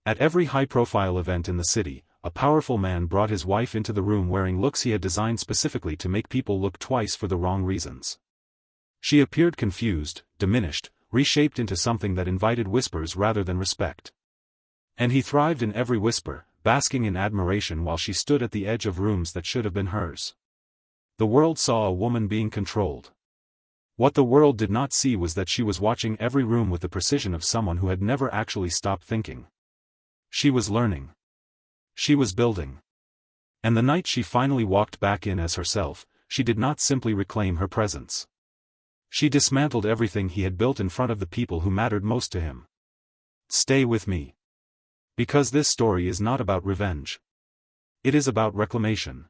At every high-profile event in the city, a powerful man brought his wife into the room wearing looks he had designed specifically to make people look twice for the wrong reasons. She appeared confused, diminished, reshaped into something that invited whispers rather than respect. And he thrived in every whisper, basking in admiration while she stood at the edge of rooms that should have been hers. The world saw a woman being controlled. What the world did not see was that she was watching every room with the precision of someone who had never actually stopped thinking. She was learning. She was building. And the night she finally walked back in as herself, she did not simply reclaim her presence. She dismantled everything he had built in front of the people who mattered most to him. Stay with me. Because this story is not about revenge. It is about reclamation.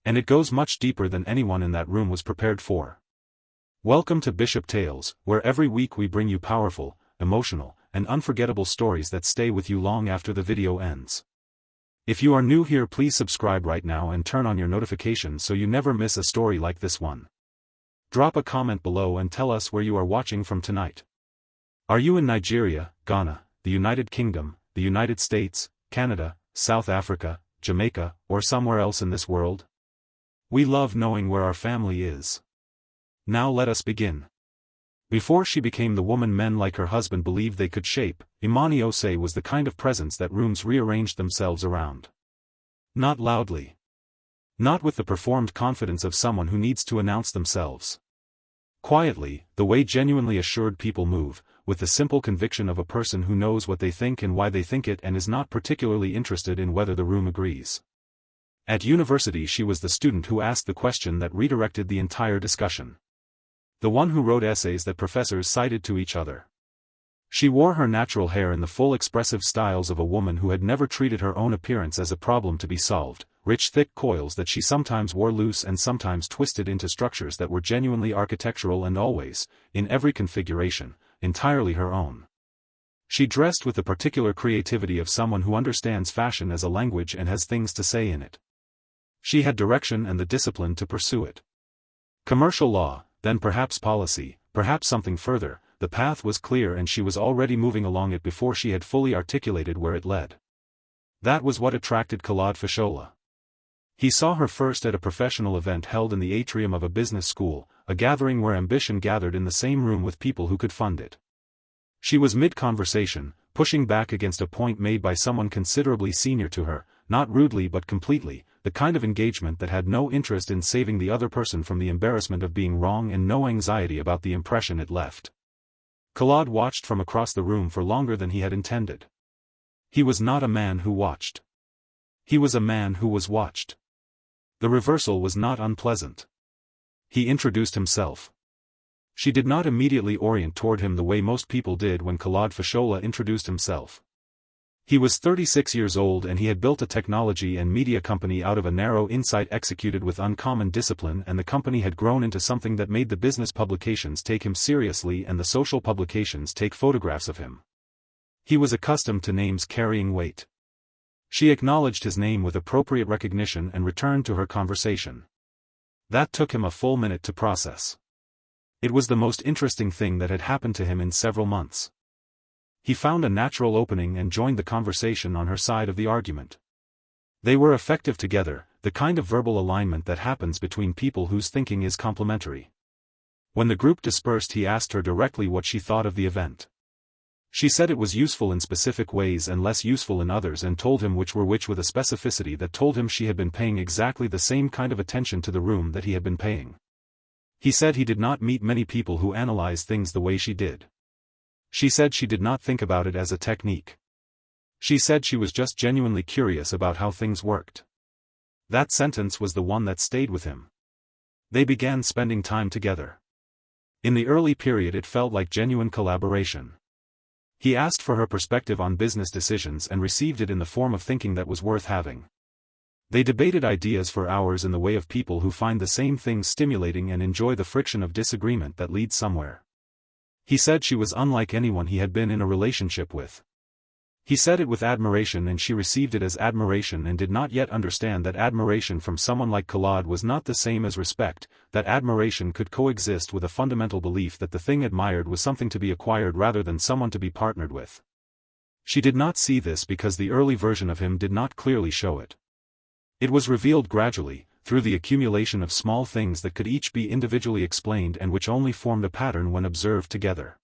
And it goes much deeper than anyone in that room was prepared for. Welcome to Bishop Tales, where every week we bring you powerful, emotional, and unforgettable stories that stay with you long after the video ends. If you are new here, please subscribe right now and turn on your notifications so you never miss a story like this one. Drop a comment below and tell us where you are watching from tonight. Are you in Nigeria, Ghana, the United Kingdom, the United States, Canada, South Africa, Jamaica, or somewhere else in this world? We love knowing where our family is. Now let us begin. Before she became the woman men like her husband believed they could shape, Imani Osei was the kind of presence that rooms rearranged themselves around. Not loudly. Not with the performed confidence of someone who needs to announce themselves. Quietly, the way genuinely assured people move, with the simple conviction of a person who knows what they think and why they think it and is not particularly interested in whether the room agrees. At university she was the student who asked the question that redirected the entire discussion. The one who wrote essays that professors cited to each other. She wore her natural hair in the full expressive styles of a woman who had never treated her own appearance as a problem to be solved, rich thick coils that she sometimes wore loose and sometimes twisted into structures that were genuinely architectural and always, in every configuration, entirely her own. She dressed with the particular creativity of someone who understands fashion as a language and has things to say in it. She had direction and the discipline to pursue it. Commercial law, then perhaps policy, perhaps something further, the path was clear and she was already moving along it before she had fully articulated where it led. That was what attracted Claude Fashola. He saw her first at a professional event held in the atrium of a business school, a gathering where ambition gathered in the same room with people who could fund it. She was mid-conversation, pushing back against a point made by someone considerably senior to her, not rudely but completely, the kind of engagement that had no interest in saving the other person from the embarrassment of being wrong and no anxiety about the impression it left. Claude watched from across the room for longer than he had intended. He was not a man who watched. He was a man who was watched. The reversal was not unpleasant. He introduced himself. She did not immediately orient toward him the way most people did when Claude Fashola introduced himself. He was 36 years old and he had built a technology and media company out of a narrow insight executed with uncommon discipline, and the company had grown into something that made the business publications take him seriously and the social publications take photographs of him. He was accustomed to names carrying weight. She acknowledged his name with appropriate recognition and returned to her conversation. That took him a full minute to process. It was the most interesting thing that had happened to him in several months. He found a natural opening and joined the conversation on her side of the argument. They were effective together, the kind of verbal alignment that happens between people whose thinking is complementary. When the group dispersed, he asked her directly what she thought of the event. She said it was useful in specific ways and less useful in others, and told him which were which with a specificity that told him she had been paying exactly the same kind of attention to the room that he had been paying. He said he did not meet many people who analyze things the way she did. She said she did not think about it as a technique. She said she was just genuinely curious about how things worked. That sentence was the one that stayed with him. They began spending time together. In the early period it felt like genuine collaboration. He asked for her perspective on business decisions and received it in the form of thinking that was worth having. They debated ideas for hours in the way of people who find the same things stimulating and enjoy the friction of disagreement that leads somewhere. He said she was unlike anyone he had been in a relationship with. He said it with admiration and she received it as admiration and did not yet understand that admiration from someone like Claude was not the same as respect, that admiration could coexist with a fundamental belief that the thing admired was something to be acquired rather than someone to be partnered with. She did not see this because the early version of him did not clearly show it. It was revealed gradually, through the accumulation of small things that could each be individually explained and which only formed a pattern when observed together.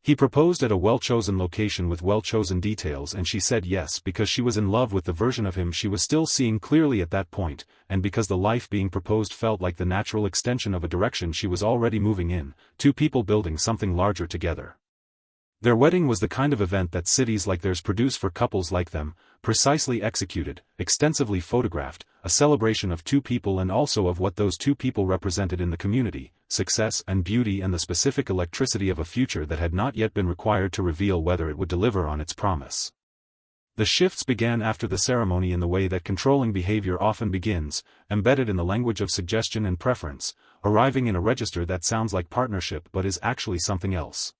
He proposed at a well-chosen location with well-chosen details, and she said yes because she was in love with the version of him she was still seeing clearly at that point, and because the life being proposed felt like the natural extension of a direction she was already moving in, two people building something larger together. Their wedding was the kind of event that cities like theirs produce for couples like them, precisely executed, extensively photographed, a celebration of two people and also of what those two people represented in the community, success and beauty and the specific electricity of a future that had not yet been required to reveal whether it would deliver on its promise. The shifts began after the ceremony in the way that controlling behavior often begins, embedded in the language of suggestion and preference, arriving in a register that sounds like partnership but is actually something else.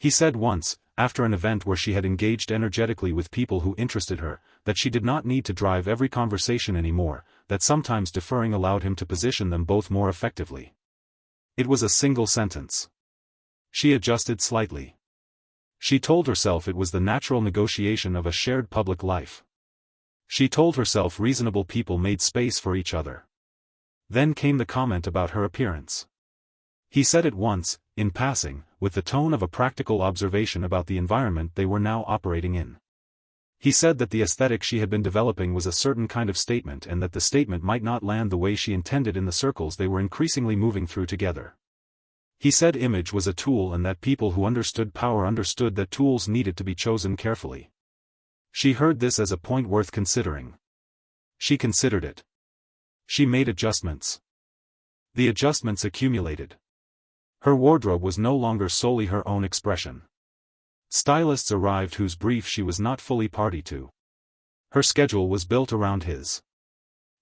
He said once, after an event where she had engaged energetically with people who interested her, that she did not need to drive every conversation anymore, that sometimes deferring allowed him to position them both more effectively. It was a single sentence. She adjusted slightly. She told herself it was the natural negotiation of a shared public life. She told herself reasonable people made space for each other. Then came the comment about her appearance. He said it once, in passing, with the tone of a practical observation about the environment they were now operating in. He said that the aesthetic she had been developing was a certain kind of statement and that the statement might not land the way she intended in the circles they were increasingly moving through together. He said image was a tool and that people who understood power understood that tools needed to be chosen carefully. She heard this as a point worth considering. She considered it. She made adjustments. The adjustments accumulated. Her wardrobe was no longer solely her own expression. Stylists arrived whose brief she was not fully party to. Her schedule was built around his.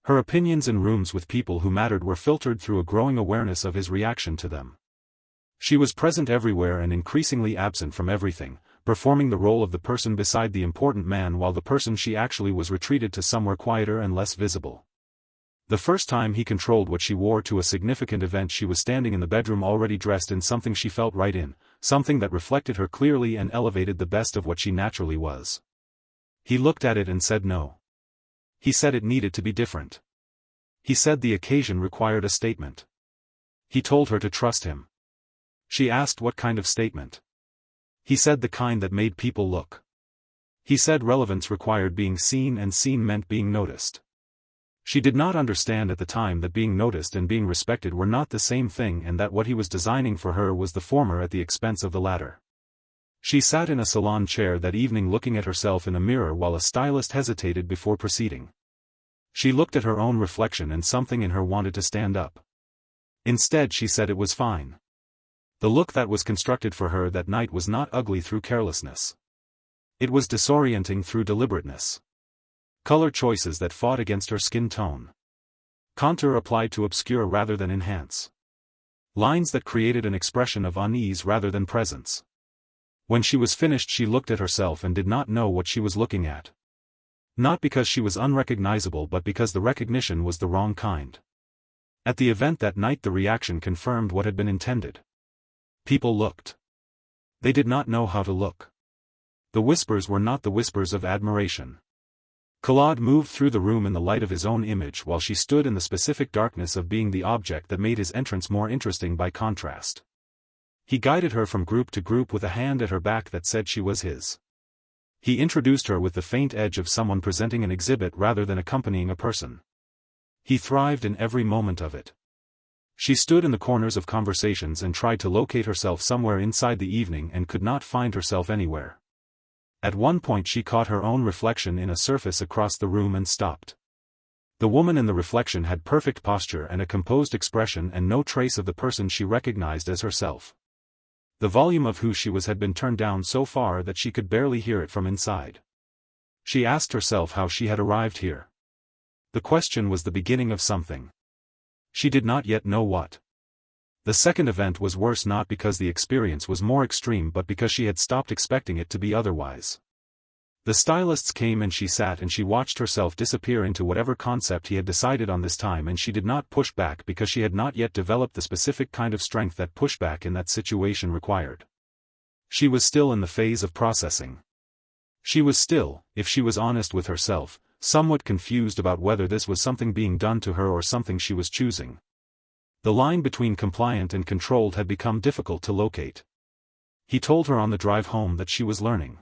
Her opinions in rooms with people who mattered were filtered through a growing awareness of his reaction to them. She was present everywhere and increasingly absent from everything, performing the role of the person beside the important man while the person she actually was retreated to somewhere quieter and less visible. The first time he controlled what she wore to a significant event, she was standing in the bedroom already dressed in something she felt right in, something that reflected her clearly and elevated the best of what she naturally was. He looked at it and said no. He said it needed to be different. He said the occasion required a statement. He told her to trust him. She asked what kind of statement. He said the kind that made people look. He said relevance required being seen and seen meant being noticed. She did not understand at the time that being noticed and being respected were not the same thing and that what he was designing for her was the former at the expense of the latter. She sat in a salon chair that evening looking at herself in a mirror while a stylist hesitated before proceeding. She looked at her own reflection and something in her wanted to stand up. Instead she said it was fine. The look that was constructed for her that night was not ugly through carelessness. It was disorienting through deliberateness. Color choices that fought against her skin tone. Contour applied to obscure rather than enhance. Lines that created an expression of unease rather than presence. When she was finished she looked at herself and did not know what she was looking at. Not because she was unrecognizable but because the recognition was the wrong kind. At the event that night the reaction confirmed what had been intended. People looked. They did not know how to look. The whispers were not the whispers of admiration. Claude moved through the room in the light of his own image while she stood in the specific darkness of being the object that made his entrance more interesting by contrast. He guided her from group to group with a hand at her back that said she was his. He introduced her with the faint edge of someone presenting an exhibit rather than accompanying a person. He thrived in every moment of it. She stood in the corners of conversations and tried to locate herself somewhere inside the evening and could not find herself anywhere. At one point she caught her own reflection in a surface across the room and stopped. The woman in the reflection had perfect posture and a composed expression and no trace of the person she recognized as herself. The volume of who she was had been turned down so far that she could barely hear it from inside. She asked herself how she had arrived here. The question was the beginning of something. She did not yet know what. The second event was worse not because the experience was more extreme but because she had stopped expecting it to be otherwise. The stylists came and she sat and she watched herself disappear into whatever concept he had decided on this time, and she did not push back because she had not yet developed the specific kind of strength that pushback in that situation required. She was still in the phase of processing. She was still, if she was honest with herself, somewhat confused about whether this was something being done to her or something she was choosing. The line between compliant and controlled had become difficult to locate. He told her on the drive home that she was learning.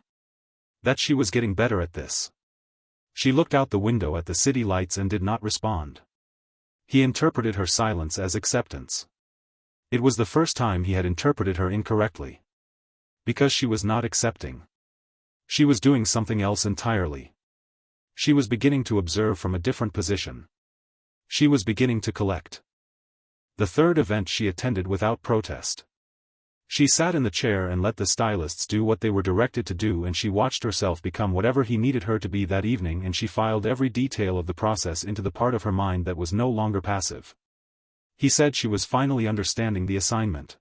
That she was getting better at this. She looked out the window at the city lights and did not respond. He interpreted her silence as acceptance. It was the first time he had interpreted her incorrectly. Because she was not accepting. She was doing something else entirely. She was beginning to observe from a different position. She was beginning to collect. The third event she attended without protest. She sat in the chair and let the stylists do what they were directed to do, and she watched herself become whatever he needed her to be that evening, and she filed every detail of the process into the part of her mind that was no longer passive. He said she was finally understanding the assignment.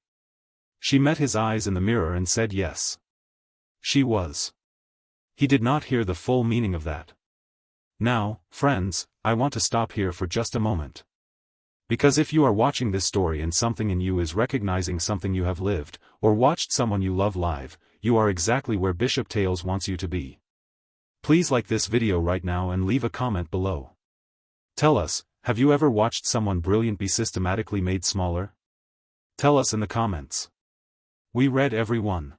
She met his eyes in the mirror and said yes. She was. He did not hear the full meaning of that. Now, friends, I want to stop here for just a moment. Because if you are watching this story and something in you is recognizing something you have lived, or watched someone you love live, you are exactly where Bishop Tales wants you to be. Please like this video right now and leave a comment below. Tell us, have you ever watched someone brilliant be systematically made smaller? Tell us in the comments. We read every one.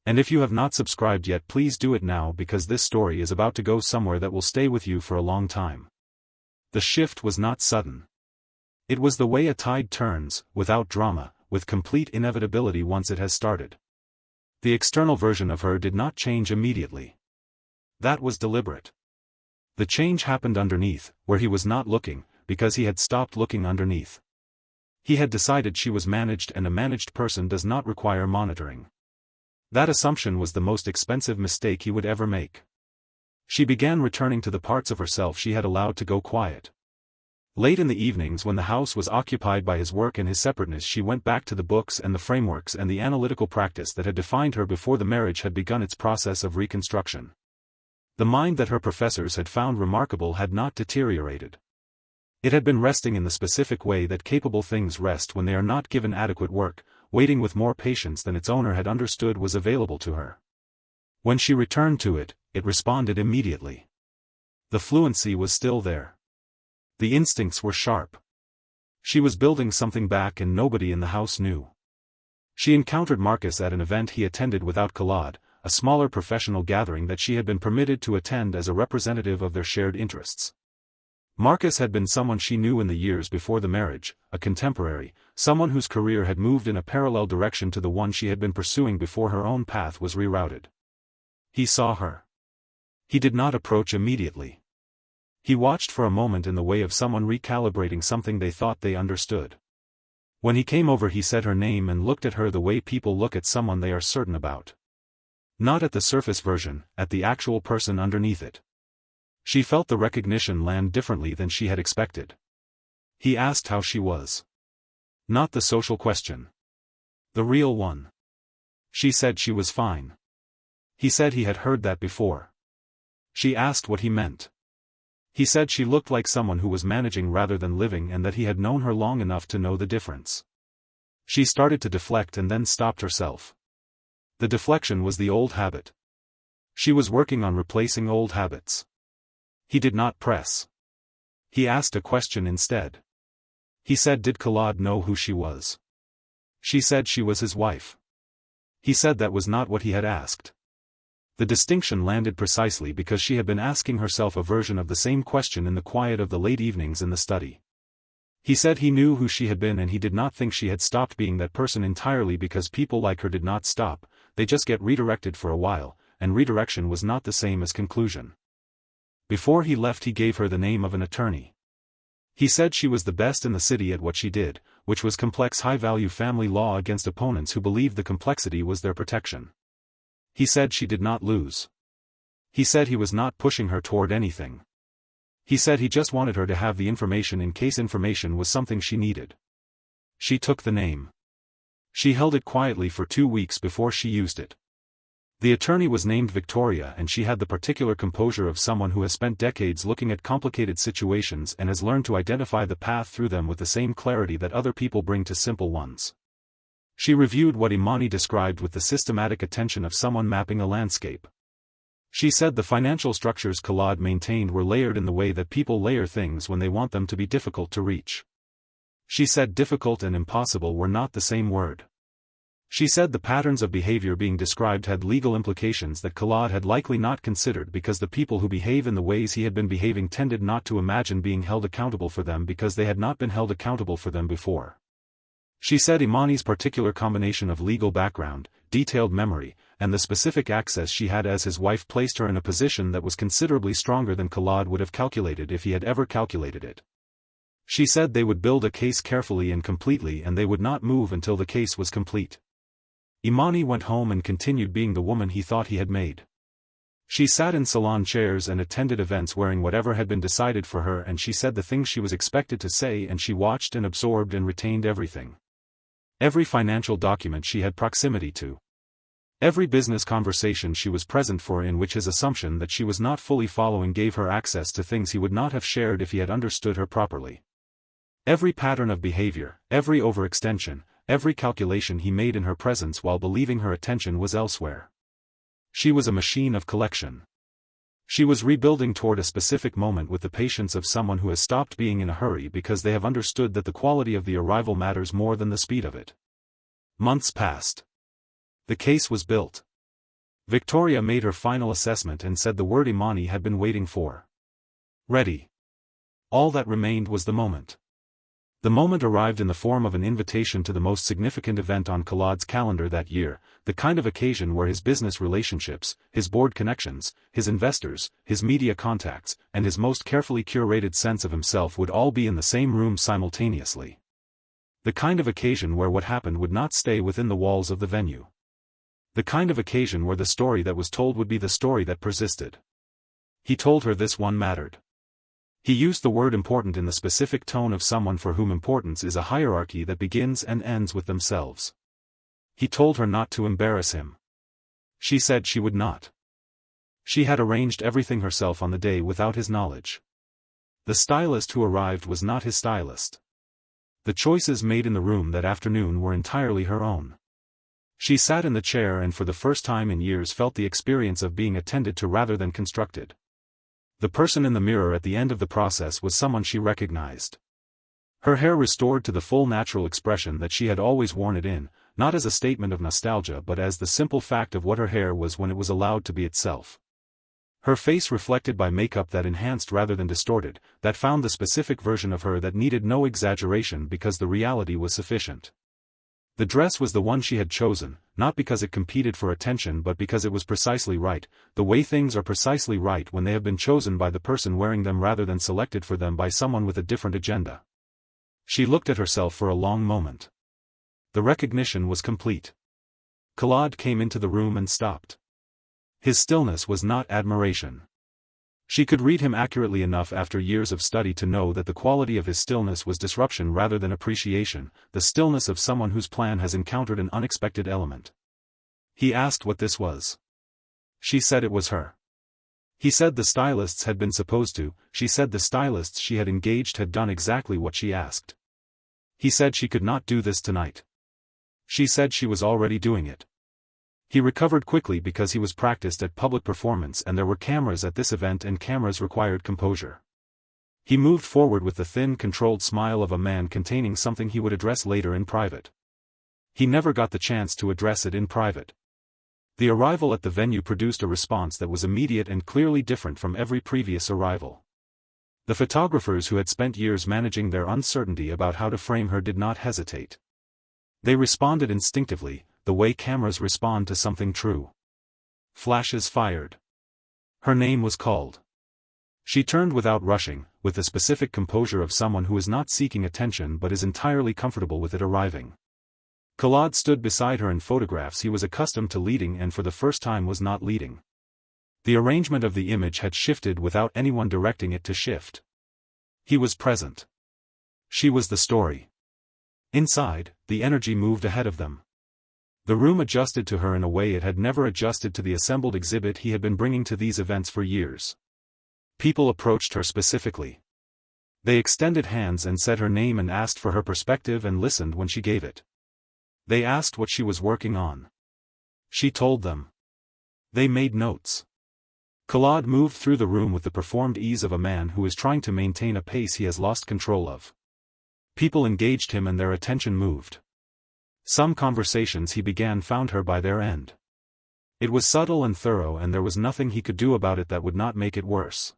And if you have not subscribed yet, please do it now, because this story is about to go somewhere that will stay with you for a long time. The shift was not sudden. It was the way a tide turns, without drama, with complete inevitability once it has started. The external version of her did not change immediately. That was deliberate. The change happened underneath, where he was not looking, because he had stopped looking underneath. He had decided she was managed, and a managed person does not require monitoring. That assumption was the most expensive mistake he would ever make. She began returning to the parts of herself she had allowed to go quiet. Late in the evenings, when the house was occupied by his work and his separateness, she went back to the books and the frameworks and the analytical practice that had defined her before the marriage had begun its process of reconstruction. The mind that her professors had found remarkable had not deteriorated. It had been resting in the specific way that capable things rest when they are not given adequate work, waiting with more patience than its owner had understood was available to her. When she returned to it, it responded immediately. The fluency was still there. The instincts were sharp. She was building something back, and nobody in the house knew. She encountered Marcus at an event he attended without Claude, a smaller professional gathering that she had been permitted to attend as a representative of their shared interests. Marcus had been someone she knew in the years before the marriage, a contemporary, someone whose career had moved in a parallel direction to the one she had been pursuing before her own path was rerouted. He saw her. He did not approach immediately. He watched for a moment in the way of someone recalibrating something they thought they understood. When he came over, he said her name and looked at her the way people look at someone they are certain about. Not at the surface version, at the actual person underneath it. She felt the recognition land differently than she had expected. He asked how she was. Not the social question. The real one. She said she was fine. He said he had heard that before. She asked what he meant. He said she looked like someone who was managing rather than living, and that he had known her long enough to know the difference. She started to deflect and then stopped herself. The deflection was the old habit. She was working on replacing old habits. He did not press. He asked a question instead. He said, did Claude know who she was? She said she was his wife. He said that was not what he had asked. The distinction landed precisely because she had been asking herself a version of the same question in the quiet of the late evenings in the study. He said he knew who she had been, and he did not think she had stopped being that person entirely, because people like her did not stop, they just get redirected for a while, and redirection was not the same as conclusion. Before he left, he gave her the name of an attorney. He said she was the best in the city at what she did, which was complex high-value family law against opponents who believed the complexity was their protection. He said she did not lose. He said he was not pushing her toward anything. He said he just wanted her to have the information in case information was something she needed. She took the name. She held it quietly for 2 weeks before she used it. The attorney was named Victoria, and she had the particular composure of someone who has spent decades looking at complicated situations and has learned to identify the path through them with the same clarity that other people bring to simple ones. She reviewed what Imani described with the systematic attention of someone mapping a landscape. She said the financial structures Collard maintained were layered in the way that people layer things when they want them to be difficult to reach. She said difficult and impossible were not the same word. She said the patterns of behavior being described had legal implications that Collard had likely not considered because the people who behave in the ways he had been behaving tended not to imagine being held accountable for them because they had not been held accountable for them before. She said Imani's particular combination of legal background, detailed memory, and the specific access she had as his wife placed her in a position that was considerably stronger than Collard would have calculated if he had ever calculated it. She said they would build a case carefully and completely and they would not move until the case was complete. Imani went home and continued being the woman he thought he had made. She sat in salon chairs and attended events wearing whatever had been decided for her, and she said the things she was expected to say, and she watched and absorbed and retained everything. Every financial document she had proximity to. Every business conversation she was present for in which his assumption that she was not fully following gave her access to things he would not have shared if he had understood her properly. Every pattern of behavior, every overextension, every calculation he made in her presence while believing her attention was elsewhere. She was a machine of collection. She was rebuilding toward a specific moment with the patience of someone who has stopped being in a hurry because they have understood that the quality of the arrival matters more than the speed of it. Months passed. The case was built. Victoria made her final assessment and said the word Imani had been waiting for. Ready. All that remained was the moment. The moment arrived in the form of an invitation to the most significant event on Collard's calendar that year, the kind of occasion where his business relationships, his board connections, his investors, his media contacts, and his most carefully curated sense of himself would all be in the same room simultaneously. The kind of occasion where what happened would not stay within the walls of the venue. The kind of occasion where the story that was told would be the story that persisted. He told her this one mattered. He used the word important in the specific tone of someone for whom importance is a hierarchy that begins and ends with themselves. He told her not to embarrass him. She said she would not. She had arranged everything herself on the day without his knowledge. The stylist who arrived was not his stylist. The choices made in the room that afternoon were entirely her own. She sat in the chair and for the first time in years felt the experience of being attended to rather than constructed. The person in the mirror at the end of the process was someone she recognized. Her hair restored to the full natural expression that she had always worn it in, not as a statement of nostalgia but as the simple fact of what her hair was when it was allowed to be itself. Her face reflected by makeup that enhanced rather than distorted, that found the specific version of her that needed no exaggeration because the reality was sufficient. The dress was the one she had chosen, not because it competed for attention but because it was precisely right, the way things are precisely right when they have been chosen by the person wearing them rather than selected for them by someone with a different agenda. She looked at herself for a long moment. The recognition was complete. Collard came into the room and stopped. His stillness was not admiration. She could read him accurately enough after years of study to know that the quality of his stillness was disruption rather than appreciation, the stillness of someone whose plan has encountered an unexpected element. He asked what this was. She said it was her. He said the stylists had been supposed to, she said the stylists she had engaged had done exactly what she asked. He said she could not do this tonight. She said she was already doing it. He recovered quickly because he was practiced at public performance and there were cameras at this event and cameras required composure. He moved forward with the thin controlled smile of a man containing something he would address later in private. He never got the chance to address it in private. The arrival at the venue produced a response that was immediate and clearly different from every previous arrival. The photographers who had spent years managing their uncertainty about how to frame her did not hesitate. They responded instinctively, the way cameras respond to something true. Flashes fired. Her name was called. She turned without rushing, with the specific composure of someone who is not seeking attention but is entirely comfortable with it arriving. Collard stood beside her in photographs he was accustomed to leading and for the first time was not leading. The arrangement of the image had shifted without anyone directing it to shift. He was present. She was the story. Inside, the energy moved ahead of them. The room adjusted to her in a way it had never adjusted to the assembled exhibit he had been bringing to these events for years. People approached her specifically. They extended hands and said her name and asked for her perspective and listened when she gave it. They asked what she was working on. She told them. They made notes. Claude moved through the room with the performed ease of a man who is trying to maintain a pace he has lost control of. People engaged him and their attention moved. Some conversations he began found her by their end. It was subtle and thorough, and there was nothing he could do about it that would not make it worse.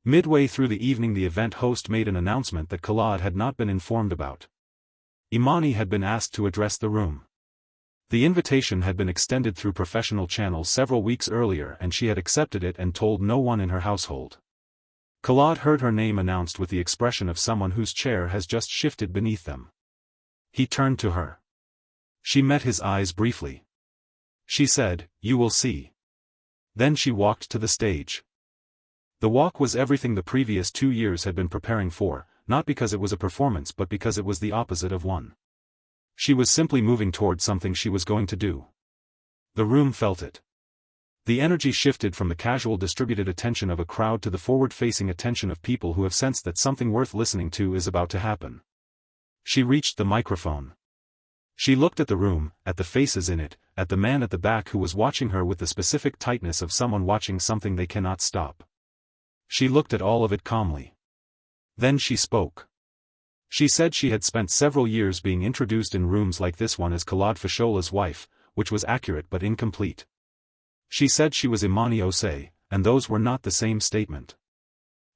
Midway through the evening, the event host made an announcement that Claude had not been informed about. Imani had been asked to address the room. The invitation had been extended through professional channels several weeks earlier, and she had accepted it and told no one in her household. Claude heard her name announced with the expression of someone whose chair has just shifted beneath them. He turned to her. She met his eyes briefly. She said, "You will see." Then she walked to the stage. The walk was everything the previous 2 years had been preparing for, not because it was a performance but because it was the opposite of one. She was simply moving toward something she was going to do. The room felt it. The energy shifted from the casual distributed attention of a crowd to the forward-facing attention of people who have sensed that something worth listening to is about to happen. She reached the microphone. She looked at the room, at the faces in it, at the man at the back who was watching her with the specific tightness of someone watching something they cannot stop. She looked at all of it calmly. Then she spoke. She said she had spent several years being introduced in rooms like this one as Claude Fashola's wife, which was accurate but incomplete. She said she was Imani Osei, and those were not the same statement.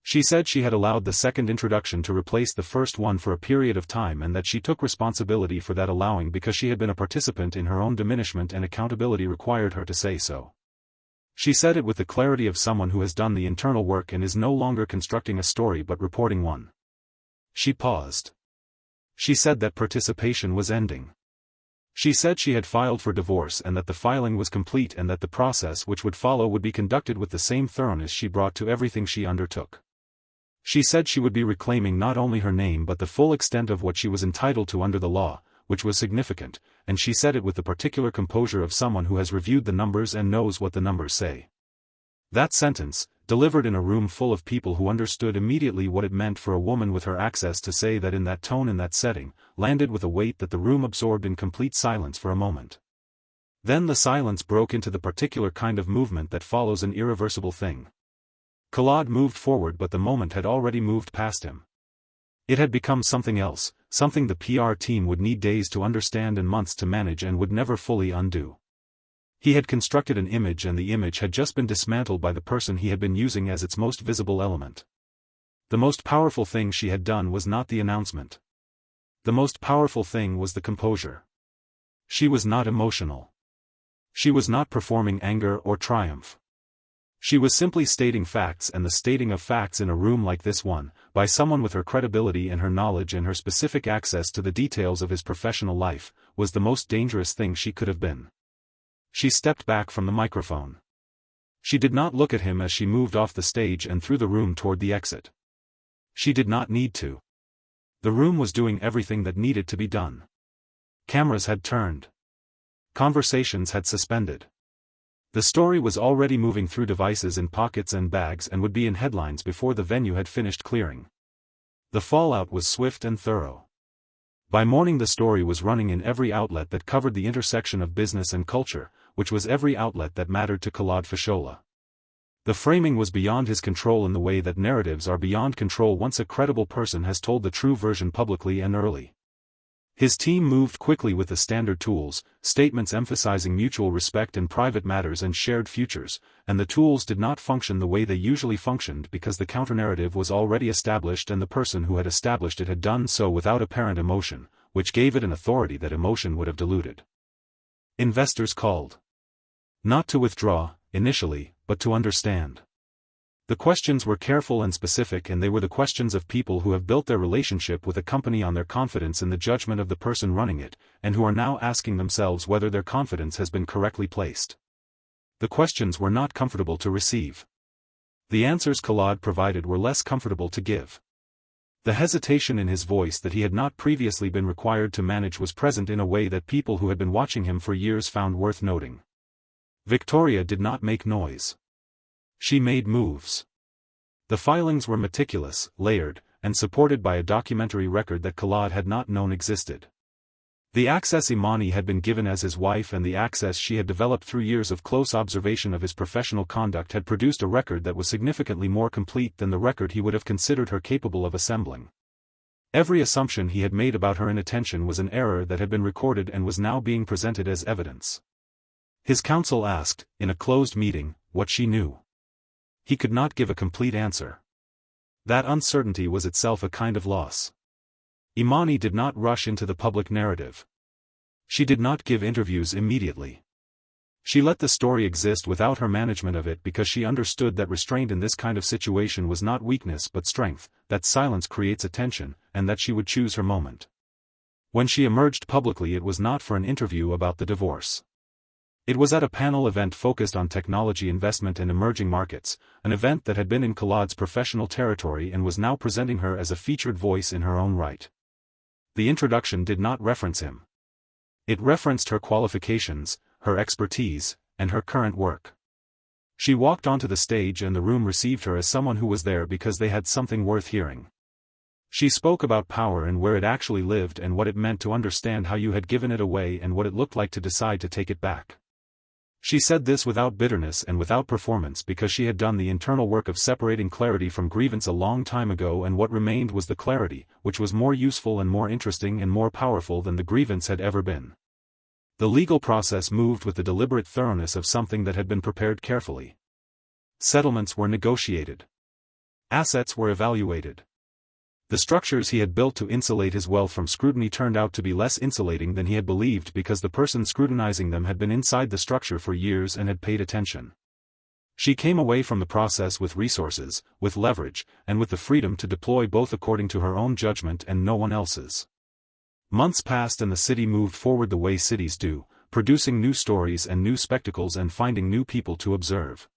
She said she had allowed the second introduction to replace the first one for a period of time, and that she took responsibility for that allowing because she had been a participant in her own diminishment and accountability required her to say so. She said it with the clarity of someone who has done the internal work and is no longer constructing a story but reporting one. She paused. She said that participation was ending. She said she had filed for divorce and that the filing was complete and that the process which would follow would be conducted with the same thoroughness she brought to everything she undertook. She said she would be reclaiming not only her name but the full extent of what she was entitled to under the law, which was significant, and she said it with the particular composure of someone who has reviewed the numbers and knows what the numbers say. That sentence, delivered in a room full of people who understood immediately what it meant for a woman with her access to say that in that tone in that setting, landed with a weight that the room absorbed in complete silence for a moment. Then the silence broke into the particular kind of movement that follows an irreversible thing. Claude moved forward, but the moment had already moved past him. It had become something else, something the PR team would need days to understand and months to manage and would never fully undo. He had constructed an image, and the image had just been dismantled by the person he had been using as its most visible element. The most powerful thing she had done was not the announcement. The most powerful thing was the composure. She was not emotional. She was not performing anger or triumph. She was simply stating facts, and the stating of facts in a room like this one, by someone with her credibility and her knowledge and her specific access to the details of his professional life, was the most dangerous thing she could have been. She stepped back from the microphone. She did not look at him as she moved off the stage and through the room toward the exit. She did not need to. The room was doing everything that needed to be done. Cameras had turned. Conversations had suspended. The story was already moving through devices in pockets and bags and would be in headlines before the venue had finished clearing. The fallout was swift and thorough. By morning the story was running in every outlet that covered the intersection of business and culture, which was every outlet that mattered to Claude Fashola. The framing was beyond his control in the way that narratives are beyond control once a credible person has told the true version publicly and early. His team moved quickly with the standard tools, statements emphasizing mutual respect in private matters and shared futures, and the tools did not function the way they usually functioned because the counternarrative was already established and the person who had established it had done so without apparent emotion, which gave it an authority that emotion would have diluted. Investors called. Not to withdraw, initially, but to understand. The questions were careful and specific, and they were the questions of people who have built their relationship with a company on their confidence in the judgment of the person running it, and who are now asking themselves whether their confidence has been correctly placed. The questions were not comfortable to receive. The answers Claude provided were less comfortable to give. The hesitation in his voice that he had not previously been required to manage was present in a way that people who had been watching him for years found worth noting. Victoria did not make noise. She made moves. The filings were meticulous, layered, and supported by a documentary record that Claude had not known existed. The access Imani had been given as his wife and the access she had developed through years of close observation of his professional conduct had produced a record that was significantly more complete than the record he would have considered her capable of assembling. Every assumption he had made about her inattention was an error that had been recorded and was now being presented as evidence. His counsel asked, in a closed meeting, what she knew. He could not give a complete answer. That uncertainty was itself a kind of loss. Imani did not rush into the public narrative. She did not give interviews immediately. She let the story exist without her management of it because she understood that restraint in this kind of situation was not weakness but strength, that silence creates attention, and that she would choose her moment. When she emerged publicly, it was not for an interview about the divorce. It was at a panel event focused on technology investment and emerging markets, an event that had been in Khalad's professional territory and was now presenting her as a featured voice in her own right. The introduction did not reference him. It referenced her qualifications, her expertise, and her current work. She walked onto the stage and the room received her as someone who was there because they had something worth hearing. She spoke about power and where it actually lived and what it meant to understand how you had given it away and what it looked like to decide to take it back. She said this without bitterness and without performance because she had done the internal work of separating clarity from grievance a long time ago, and what remained was the clarity, which was more useful and more interesting and more powerful than the grievance had ever been. The legal process moved with the deliberate thoroughness of something that had been prepared carefully. Settlements were negotiated. Assets were evaluated. The structures he had built to insulate his wealth from scrutiny turned out to be less insulating than he had believed because the person scrutinizing them had been inside the structure for years and had paid attention. She came away from the process with resources, with leverage, and with the freedom to deploy both according to her own judgment and no one else's. Months passed and the city moved forward the way cities do, producing new stories and new spectacles and finding new people to observe.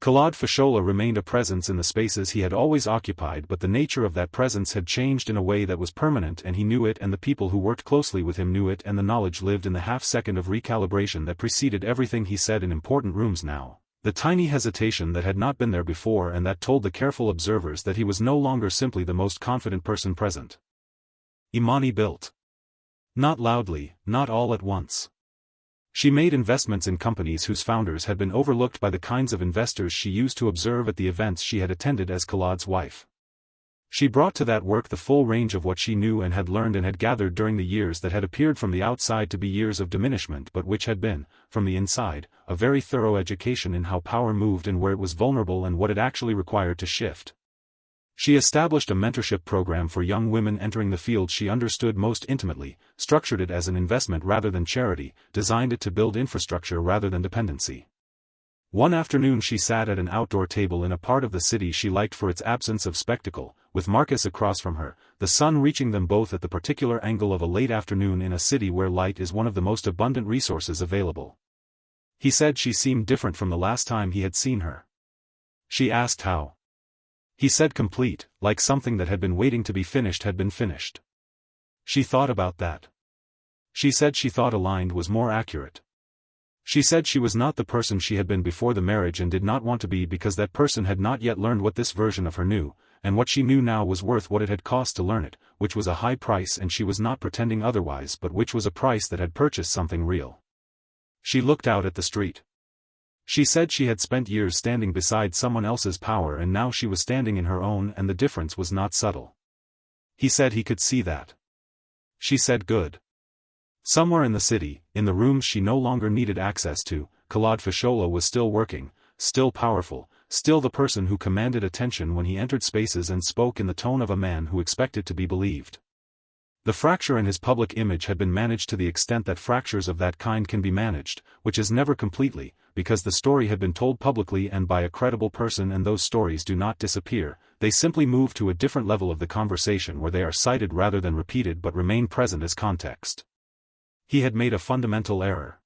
Khalad Fashola remained a presence in the spaces he had always occupied, but the nature of that presence had changed in a way that was permanent, and he knew it, and the people who worked closely with him knew it, and the knowledge lived in the half-second of recalibration that preceded everything he said in important rooms now, the tiny hesitation that had not been there before and that told the careful observers that he was no longer simply the most confident person present. Imani built. Not loudly, not all at once. She made investments in companies whose founders had been overlooked by the kinds of investors she used to observe at the events she had attended as Khalad's wife. She brought to that work the full range of what she knew and had learned and had gathered during the years that had appeared from the outside to be years of diminishment but which had been, from the inside, a very thorough education in how power moved and where it was vulnerable and what it actually required to shift. She established a mentorship program for young women entering the field she understood most intimately, structured it as an investment rather than charity, designed it to build infrastructure rather than dependency. One afternoon she sat at an outdoor table in a part of the city she liked for its absence of spectacle, with Marcus across from her, the sun reaching them both at the particular angle of a late afternoon in a city where light is one of the most abundant resources available. He said she seemed different from the last time he had seen her. She asked how. He said complete, like something that had been waiting to be finished had been finished. She thought about that. She said she thought aligned was more accurate. She said she was not the person she had been before the marriage and did not want to be because that person had not yet learned what this version of her knew, and what she knew now was worth what it had cost to learn it, which was a high price, and she was not pretending otherwise, but which was a price that had purchased something real. She looked out at the street. She said she had spent years standing beside someone else's power and now she was standing in her own, and the difference was not subtle. He said he could see that. She said good. Somewhere in the city, in the rooms she no longer needed access to, Khalad Fashola was still working, still powerful, still the person who commanded attention when he entered spaces and spoke in the tone of a man who expected to be believed. The fracture in his public image had been managed to the extent that fractures of that kind can be managed, which is never completely, because the story had been told publicly and by a credible person, and those stories do not disappear, they simply move to a different level of the conversation where they are cited rather than repeated but remain present as context. He had made a fundamental error.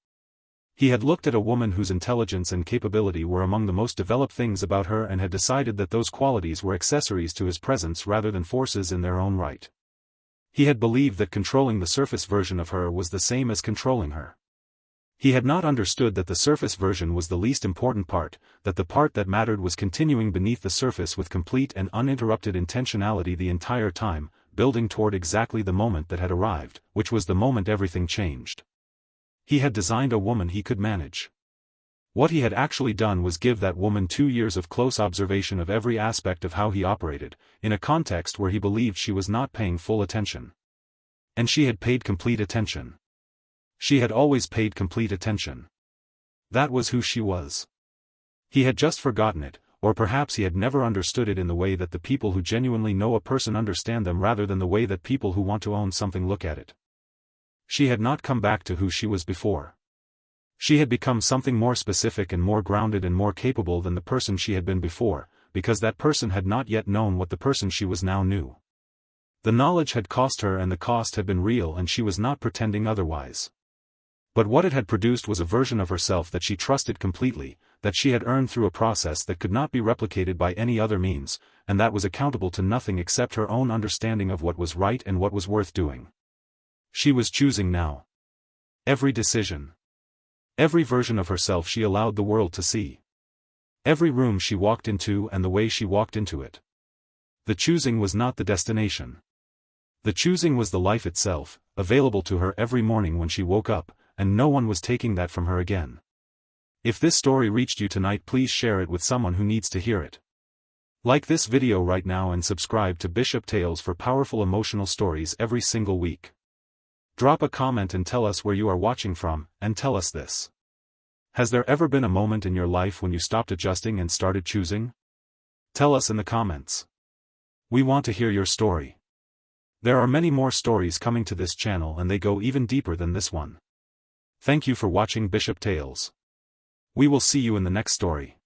He had looked at a woman whose intelligence and capability were among the most developed things about her and had decided that those qualities were accessories to his presence rather than forces in their own right. He had believed that controlling the surface version of her was the same as controlling her. He had not understood that the surface version was the least important part, that the part that mattered was continuing beneath the surface with complete and uninterrupted intentionality the entire time, building toward exactly the moment that had arrived, which was the moment everything changed. He had designed a woman he could manage. What he had actually done was give that woman 2 years of close observation of every aspect of how he operated, in a context where he believed she was not paying full attention. And she had paid complete attention. She had always paid complete attention. That was who she was. He had just forgotten it, or perhaps he had never understood it in the way that the people who genuinely know a person understand them rather than the way that people who want to own something look at it. She had not come back to who she was before. She had become something more specific and more grounded and more capable than the person she had been before, because that person had not yet known what the person she was now knew. The knowledge had cost her and the cost had been real and she was not pretending otherwise. But what it had produced was a version of herself that she trusted completely, that she had earned through a process that could not be replicated by any other means, and that was accountable to nothing except her own understanding of what was right and what was worth doing. She was choosing now. Every decision. Every version of herself she allowed the world to see. Every room she walked into and the way she walked into it. The choosing was not the destination. The choosing was the life itself, available to her every morning when she woke up, and no one was taking that from her again. If this story reached you tonight, please share it with someone who needs to hear it. Like this video right now and subscribe to Bishop Tales for powerful emotional stories every single week. Drop a comment and tell us where you are watching from, and tell us this. Has there ever been a moment in your life when you stopped adjusting and started choosing? Tell us in the comments. We want to hear your story. There are many more stories coming to this channel and they go even deeper than this one. Thank you for watching Bishop Tales. We will see you in the next story.